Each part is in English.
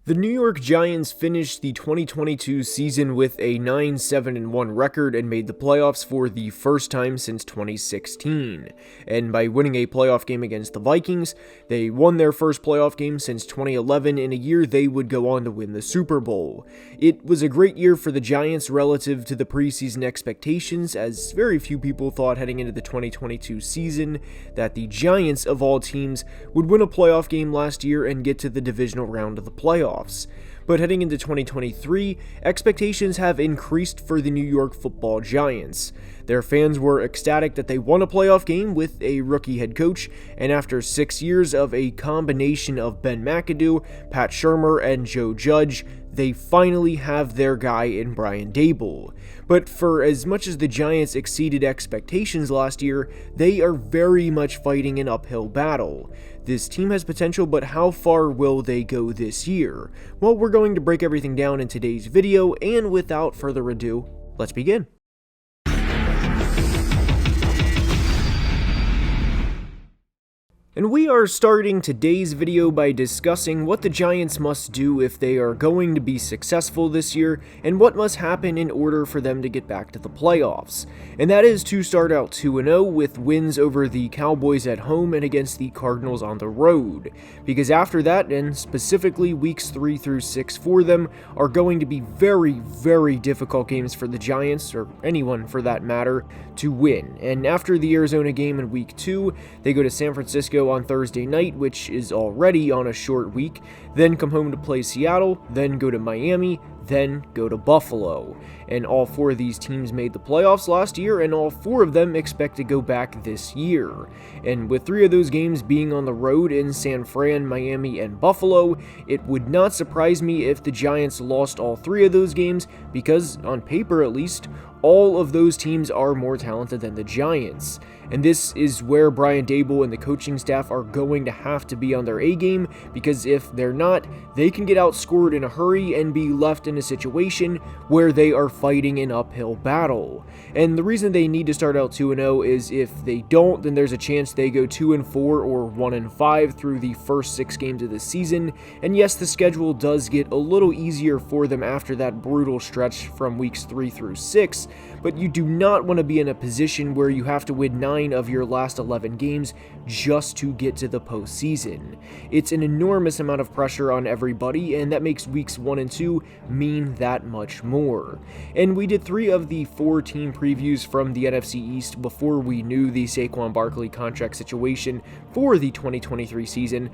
The New York Giants finished the 2022 season with a 9-7-1 record and made the playoffs for the first time since 2016. And by winning a playoff game against the Vikings, they won their first playoff game since 2011 in a year they would go on to win the Super Bowl. It was a great year for the Giants relative to the preseason expectations, as very few people thought heading into the 2022 season that the Giants, of all teams, would win a playoff game last year and get to the divisional round of the playoffs. But heading into 2023, expectations have increased for the New York Football Giants. Their fans were ecstatic that they won a playoff game with a rookie head coach, and after 6 years of a combination of Ben McAdoo, Pat Shurmur, and Joe Judge, they finally have their guy in Brian Daboll. But for as much as the Giants exceeded expectations last year, they are very much fighting an uphill battle. This team has potential, but how far will they go this year? Well, we're going to break everything down in today's video, and without further ado, let's begin. And we are starting today's video by discussing what the Giants must do if they are going to be successful this year, and what must happen in order for them to get back to the playoffs. And that is to start out 2-0 with wins over the Cowboys at home and against the Cardinals on the road. Because after that, and specifically weeks 3 through 6 for them, are going to be very, very difficult games for the Giants, or anyone for that matter, to win. And after the Arizona game in week 2, they go to San Francisco on Thursday night, which is already on a short week, then come home to play Seattle, then go to Miami, then go to Buffalo. And all 4 of these teams made the playoffs last year, and all 4 of them expect to go back this year. And with 3 of those games being on the road in San Fran, Miami, and Buffalo, it would not surprise me if the Giants lost all 3 of those games, because on paper at least, all of those teams are more talented than the Giants. And this is where Brian Daboll and the coaching staff are going to have to be on their A-game, because if they're not, they can get outscored in a hurry and be left in a situation where they are fighting an uphill battle. And the reason they need to start out 2-0 is if they don't, then there's a chance they go 2-4 or 1-5 through the first 6 games of the season. And yes, the schedule does get a little easier for them after that brutal stretch from weeks 3 through 6, but you do not want to be in a position where you have to win 9 of your last 11 games just to get to the postseason. It's an enormous amount of pressure on everybody, and that makes weeks 1 and 2 mean that much more. And we did 3 of the 4 team previews from the NFC East before we knew the Saquon Barkley contract situation for the 2023 season.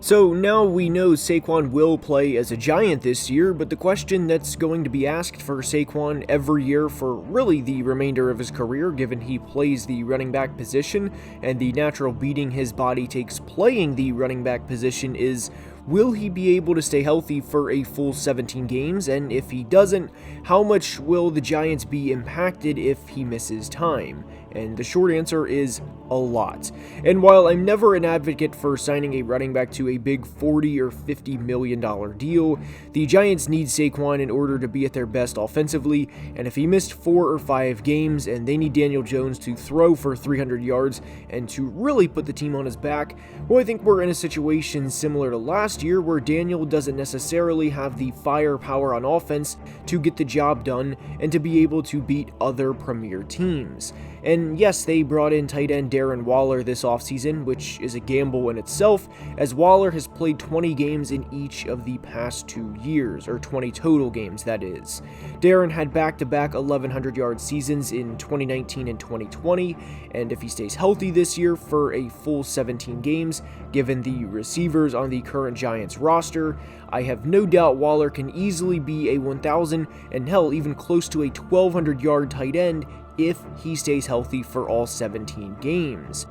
So now we know Saquon will play as a Giant this year, but the question that's going to be asked for Saquon every year for really the remainder of his career, given he plays the running back position and the natural beating his body takes playing the running back position, is will he be able to stay healthy for a full 17 games? And if he doesn't, how much will the Giants be impacted if he misses time? And the short answer is a lot. And while I'm never an advocate for signing a running back to a big $40 or $50 million deal, the Giants need Saquon in order to be at their best offensively, and if he missed 4 or 5 games and they need Daniel Jones to throw for 300 yards and to really put the team on his back, well, I think we're in a situation similar to last year where Daniel doesn't necessarily have the firepower on offense to get the job done and to be able to beat other premier teams. And yes, they brought in tight end Darren Waller this offseason, which is a gamble in itself, as Waller has played 20 games in each of the past 2 years, or 20 total games, that is. Darren had back-to-back 1,100-yard seasons in 2019 and 2020, and if he stays healthy this year for a full 17 games, given the receivers on the current Giants roster, I have no doubt Waller can easily be a 1,000 and hell, even close to a 1,200-yard tight end if he stays healthy for all 17 games.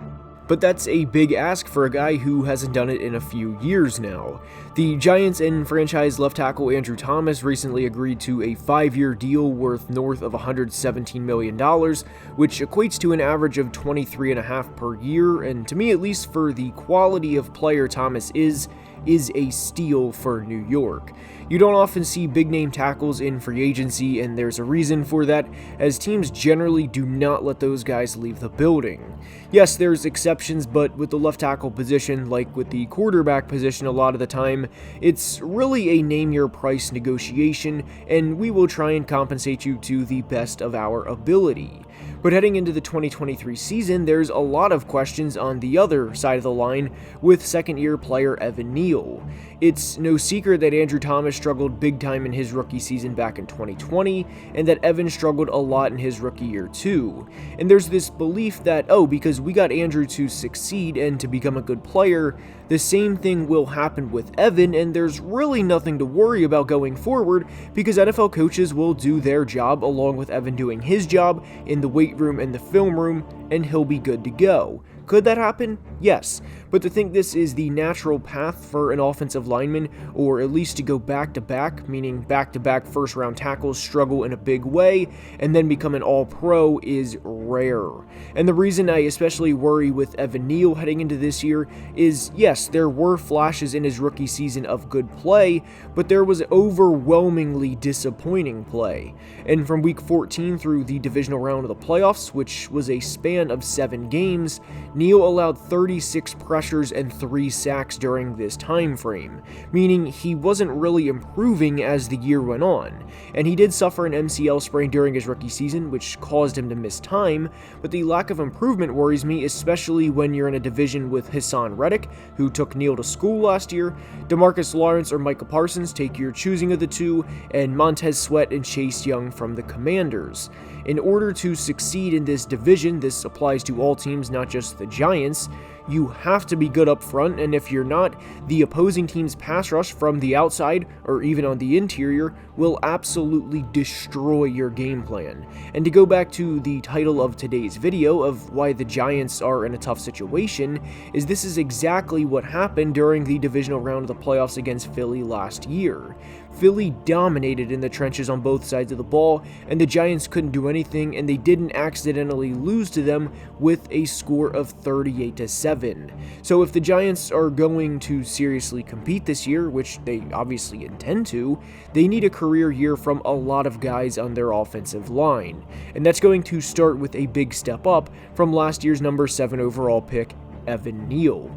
But that's a big ask for a guy who hasn't done it in a few years now. The Giants and franchise left tackle Andrew Thomas recently agreed to a 5-year deal worth north of $117 million, which equates to an average of $23.5 per year, and to me at least, for the quality of player Thomas is, is a steal for New York. You don't often see big-name tackles in free agency, and there's a reason for that, as teams generally do not let those guys leave the building. Yes, there's exceptions, but with the left tackle position, like with the quarterback position a lot of the time, it's really a name-your-price negotiation, and we will try and compensate you to the best of our ability. But heading into the 2023 season, there's a lot of questions on the other side of the line with second-year player Evan Neal. It's no secret that Andrew Thomas struggled big time in his rookie season back in 2020, and that Evan struggled a lot in his rookie year too. And there's this belief that, because we got Andrew to succeed and to become a good player, the same thing will happen with Evan, and there's really nothing to worry about going forward because NFL coaches will do their job along with Evan doing his job in the weight room and the film room, and he'll be good to go. Could that happen? Yes, but to think this is the natural path for an offensive lineman, or at least to go back-to-back, meaning back-to-back first-round tackles struggle in a big way, and then become an all-pro is rare. And the reason I especially worry with Evan Neal heading into this year is, yes, there were flashes in his rookie season of good play, but there was overwhelmingly disappointing play. And from week 14 through the divisional round of the playoffs, which was a span of 7 games, Neal allowed 36 pressures and 3 sacks during this time frame, meaning he wasn't really improving as the year went on. And he did suffer an MCL sprain during his rookie season, which caused him to miss time, but the lack of improvement worries me, especially when you're in a division with Hassan Reddick, who took Neal to school last year, DeMarcus Lawrence or Micah Parsons, take your choosing of the two, and Montez Sweat and Chase Young from the Commanders. In order to succeed in this division, this applies to all teams, not just the Giants, you have to be good up front, and if you're not, the opposing team's pass rush from the outside, or even on the interior, will absolutely destroy your game plan. And to go back to the title of today's video of why the Giants are in a tough situation, is this is exactly what happened during the divisional round of the playoffs against Philly last year. Philly dominated in the trenches on both sides of the ball, and the Giants couldn't do anything, and they didn't accidentally lose to them with a score of 38-7. So if the Giants are going to seriously compete this year, which they obviously intend to, they need a career year from a lot of guys on their offensive line. And that's going to start with a big step up from last year's number 7 overall pick, Evan Neal.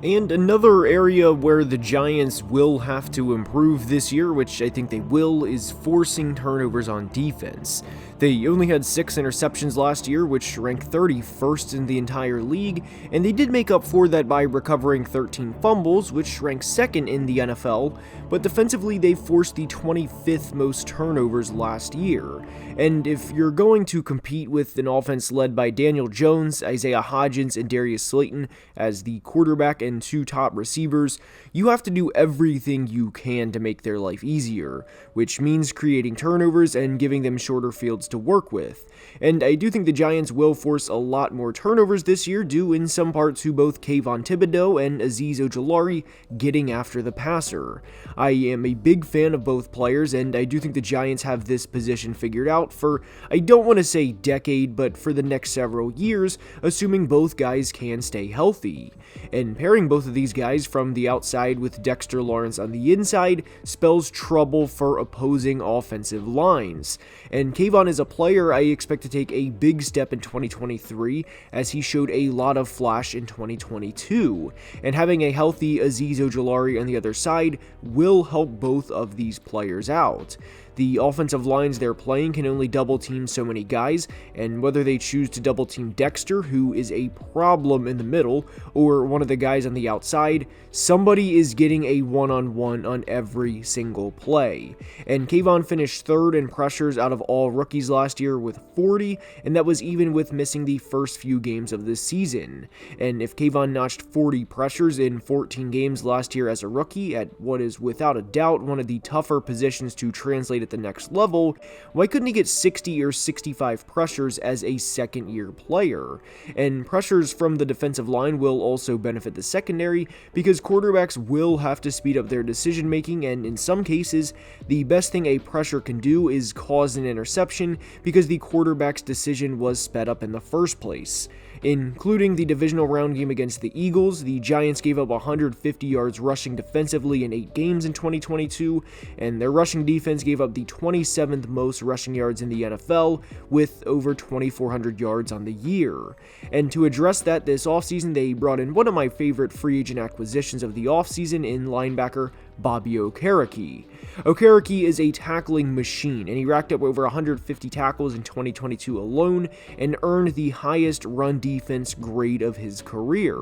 And another area where the Giants will have to improve this year, which I think they will, is forcing turnovers on defense. They only had 6 interceptions last year, which ranked 31st in the entire league, and they did make up for that by recovering 13 fumbles, which ranked 2nd in the NFL, but defensively they forced the 25th most turnovers last year. And if you're going to compete with an offense led by Daniel Jones, Isaiah Hodgins, and Darius Slayton as the quarterback and 2 top receivers, you have to do everything you can to make their life easier, which means creating turnovers and giving them shorter fields to work with. And I do think the Giants will force a lot more turnovers this year, due in some part to both Kayvon Thibodeaux and Azeez Ojulari getting after the passer. I am a big fan of both players, and I do think the Giants have this position figured out for, I don't want to say decade, but for the next several years, assuming both guys can stay healthy. And pairing both of these guys from the outside with Dexter Lawrence on the inside spells trouble for opposing offensive lines. And Kayvon is a player I expect to take a big step in 2023, as he showed a lot of flash in 2022. And having a healthy Azeez Ojulari on the other side will help both of these players out. The offensive lines they're playing can only double team so many guys, and whether they choose to double team Dexter, who is a problem in the middle, or one of the guys on the outside, somebody is getting a one-on-one on every single play. And Kayvon finished 3rd in pressures out of all rookies last year with 40, and that was even with missing the first few games of the season. And if Kayvon notched 40 pressures in 14 games last year as a rookie at what is without a doubt one of the tougher positions to translate played at the next level, why couldn't he get 60 or 65 pressures as a second-year player? And pressures from the defensive line will also benefit the secondary because quarterbacks will have to speed up their decision-making, and in some cases, the best thing a pressure can do is cause an interception because the quarterback's decision was sped up in the first place. Including the divisional round game against the Eagles, the Giants gave up 150 yards rushing defensively in 8 games in 2022, and their rushing defense gave up the 27th most rushing yards in the NFL, with over 2,400 yards on the year. And to address that this offseason, they brought in one of my favorite free agent acquisitions of the offseason in linebacker Bobby Okereke. Okereke is a tackling machine, and he racked up over 150 tackles in 2022 alone and earned the highest run defense grade of his career.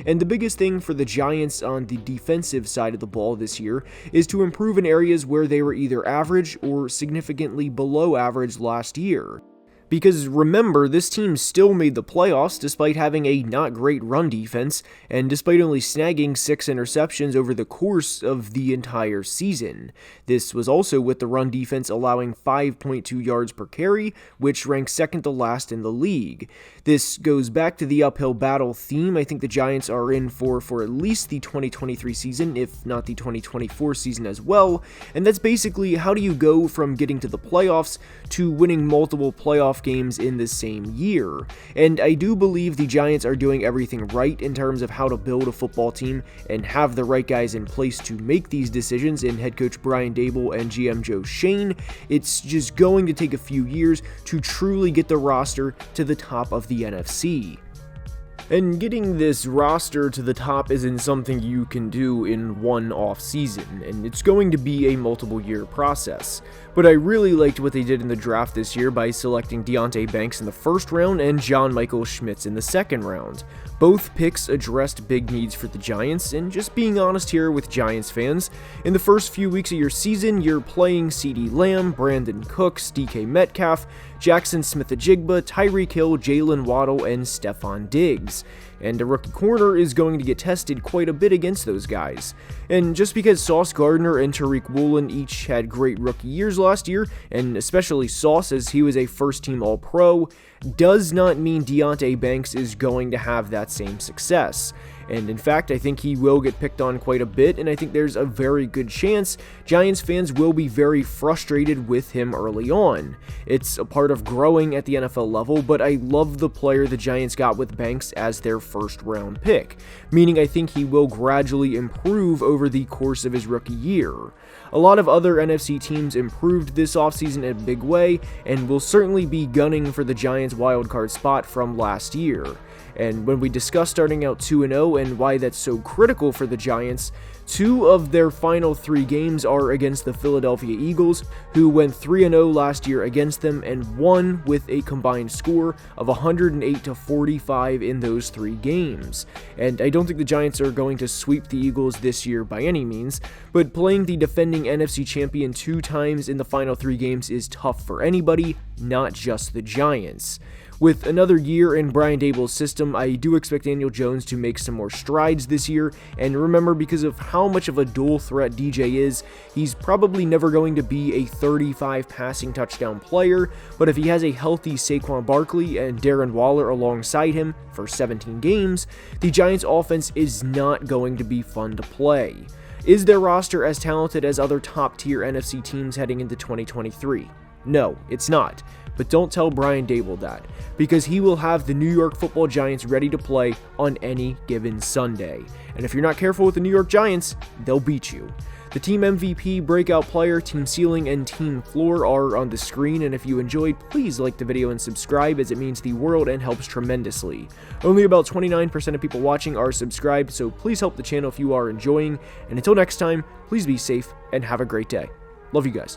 And the biggest thing for the Giants on the defensive side of the ball this year is to improve in areas where they were either average or significantly below average last year. Because remember, this team still made the playoffs despite having a not great run defense, and despite only snagging 6 interceptions over the course of the entire season. This was also with the run defense allowing 5.2 yards per carry, which ranks second to last in the league. This goes back to the uphill battle theme I think the Giants are in for at least the 2023 season, if not the 2024 season as well, and that's basically how do you go from getting to the playoffs to winning multiple playoff games in the same year. And I do believe the Giants are doing everything right in terms of how to build a football team and have the right guys in place to make these decisions in head coach Brian Daboll and GM Joe Schoen. It's just going to take a few years to truly get the roster to the top of the NFC. And getting this roster to the top isn't something you can do in one off-season, and it's going to be a multiple-year process. But I really liked what they did in the draft this year by selecting Deonte Banks in the first round and John Michael Schmitz in the second round. Both picks addressed big needs for the Giants, and just being honest here with Giants fans, in the first few weeks of your season, you're playing CeeDee Lamb, Brandon Cooks, DK Metcalf, Jackson Smith-Njigba, Tyreek Hill, Jalen Waddle, and Stephon Diggs. And a rookie corner is going to get tested quite a bit against those guys. And just because Sauce Gardner and Tariq Woolen each had great rookie years last year, and especially Sauce as he was a first-team All-Pro, does not mean Deonte Banks is going to have that same success. And in fact, I think he will get picked on quite a bit, and I think there's a very good chance Giants fans will be very frustrated with him early on. It's a part of growing at the NFL level, but I love the player the Giants got with Banks as their first-round pick, meaning I think he will gradually improve over the course of his rookie year. A lot of other NFC teams improved this offseason in a big way, and will certainly be gunning for the Giants' wildcard spot from last year. And when we discuss starting out 2-0 and why that's so critical for the Giants, 2 of their final 3 games are against the Philadelphia Eagles, who went 3-0 last year against them and won with a combined score of 108-45 in those 3 games. And I don't think the Giants are going to sweep the Eagles this year by any means, but playing the defending NFC champion 2 times in the final 3 games is tough for anybody, not just the Giants. With another year in Brian Daboll's system, I do expect Daniel Jones to make some more strides this year, and remember, because of how much of a dual threat DJ is, he's probably never going to be a 35 passing touchdown player, but if he has a healthy Saquon Barkley and Darren Waller alongside him for 17 games, the Giants' offense is not going to be fun to play. Is their roster as talented as other top-tier NFC teams heading into 2023? No, it's not. But don't tell Brian Daboll that, because he will have the New York Football Giants ready to play on any given Sunday. And if you're not careful with the New York Giants, they'll beat you. The team MVP, breakout player, team ceiling, and team floor are on the screen, and if you enjoyed, please like the video and subscribe, as it means the world and helps tremendously. Only about 29% of people watching are subscribed, so please help the channel if you are enjoying, and until next time, please be safe and have a great day. Love you guys.